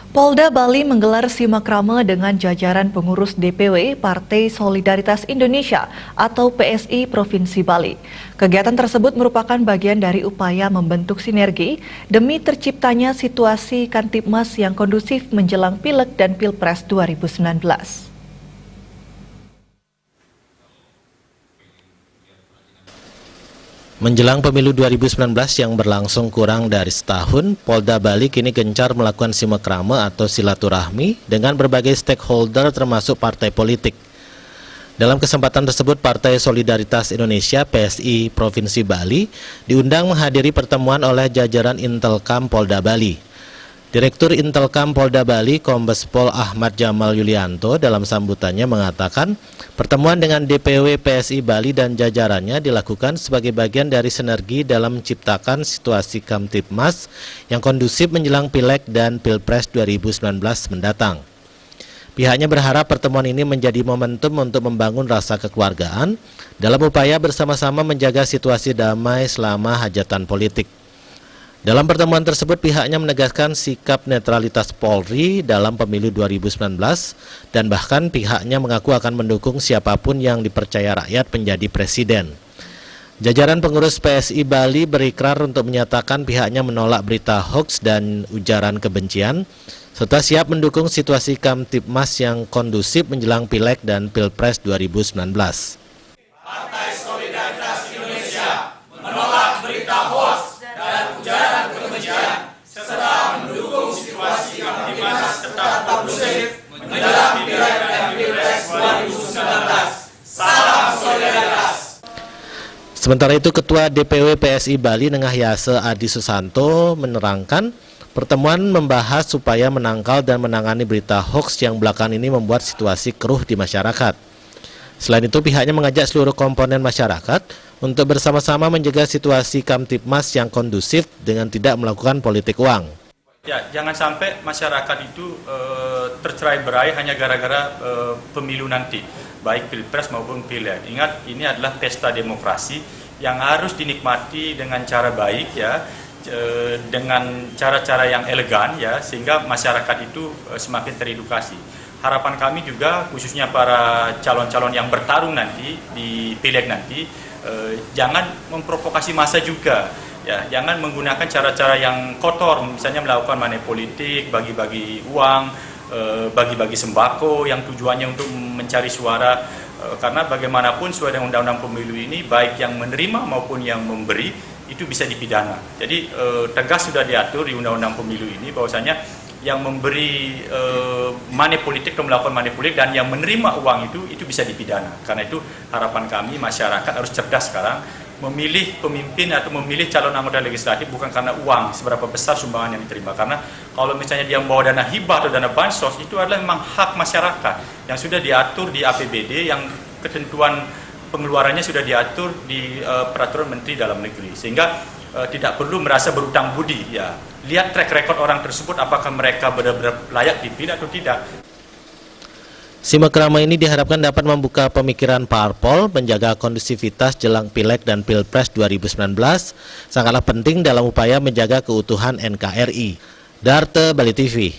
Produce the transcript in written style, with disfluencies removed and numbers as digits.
Polda Bali menggelar simakrama dengan jajaran pengurus DPW Partai Solidaritas Indonesia atau PSI Provinsi Bali. Kegiatan tersebut merupakan bagian dari upaya membentuk sinergi demi terciptanya situasi Kamtibmas yang kondusif menjelang Pileg dan Pilpres 2019. Menjelang pemilu 2019 yang berlangsung kurang dari setahun, Polda Bali kini gencar melakukan simakrama atau silaturahmi dengan berbagai stakeholder termasuk partai politik. Dalam kesempatan tersebut, Partai Solidaritas Indonesia (PSI) Provinsi Bali diundang menghadiri pertemuan oleh jajaran Intelkam Polda Bali. Direktur Intelkam Polda Bali, Kombes Pol Ahmad Jamal Yulianto dalam sambutannya mengatakan, pertemuan dengan DPW PSI Bali dan jajarannya dilakukan sebagai bagian dari sinergi dalam menciptakan situasi Kamtibmas yang kondusif menjelang Pileg dan Pilpres 2019 mendatang. Pihaknya berharap pertemuan ini menjadi momentum untuk membangun rasa kekeluargaan dalam upaya bersama-sama menjaga situasi damai selama hajatan politik. Dalam pertemuan tersebut, pihaknya menegaskan sikap netralitas Polri dalam pemilu 2019 dan bahkan pihaknya mengaku akan mendukung siapapun yang dipercaya rakyat menjadi presiden. Jajaran pengurus PSI Bali berikrar untuk menyatakan pihaknya menolak berita hoaks dan ujaran kebencian, serta siap mendukung situasi Kamtibmas yang kondusif menjelang Pileg dan Pilpres 2019. Partai Solidaritas Indonesia menolak berita hoaks dan ujaran kebencian serta mendukung situasi Kamtibmas tetap kondusif menjelang Pileg dan Pilpres 2019. Salam solidaritas. Sementara itu, Ketua DPW PSI Bali Nengah Yase Adi Susanto menerangkan pertemuan membahas supaya menangkal dan menangani berita hoaks yang belakangan ini membuat situasi keruh di masyarakat. Selain itu, pihaknya mengajak seluruh komponen masyarakat untuk bersama-sama menjaga situasi Kamtibmas yang kondusif dengan tidak melakukan politik uang. Ya, jangan sampai masyarakat itu tercerai-berai hanya gara-gara pemilu nanti, baik Pilpres maupun Pileg. Ingat, ini adalah pesta demokrasi yang harus dinikmati dengan cara baik, ya, dengan cara-cara yang elegan, ya, sehingga masyarakat itu semakin teredukasi. Harapan kami juga, khususnya para calon-calon yang bertarung nanti di Pileg nanti, jangan memprovokasi massa juga, ya, jangan menggunakan cara-cara yang kotor, misalnya melakukan money politik, bagi-bagi uang, bagi-bagi sembako yang tujuannya untuk mencari suara, karena bagaimanapun sesuai dengan undang-undang pemilu ini, baik yang menerima maupun yang memberi itu bisa dipidana. Jadi tegas sudah diatur di undang-undang pemilu ini bahwasanya yang memberi money politik atau melakukan money politik dan yang menerima uang itu bisa dipidana. Karena itu harapan kami masyarakat harus cerdas sekarang memilih pemimpin atau memilih calon anggota legislatif bukan karena uang seberapa besar sumbangan yang diterima. Karena kalau misalnya dia membawa dana hibah atau dana bansos, itu adalah memang hak masyarakat yang sudah diatur di APBD, yang ketentuan pengeluarannya sudah diatur di peraturan Menteri Dalam Negeri, sehingga tidak perlu merasa berutang budi, ya. Lihat track record orang tersebut apakah mereka benar-benar layak dipilih atau tidak. Simakrama ini diharapkan dapat membuka pemikiran parpol menjaga kondusivitas jelang Pileg dan Pilpres 2019, sangatlah penting dalam upaya menjaga keutuhan NKRI. Darte, Bali TV.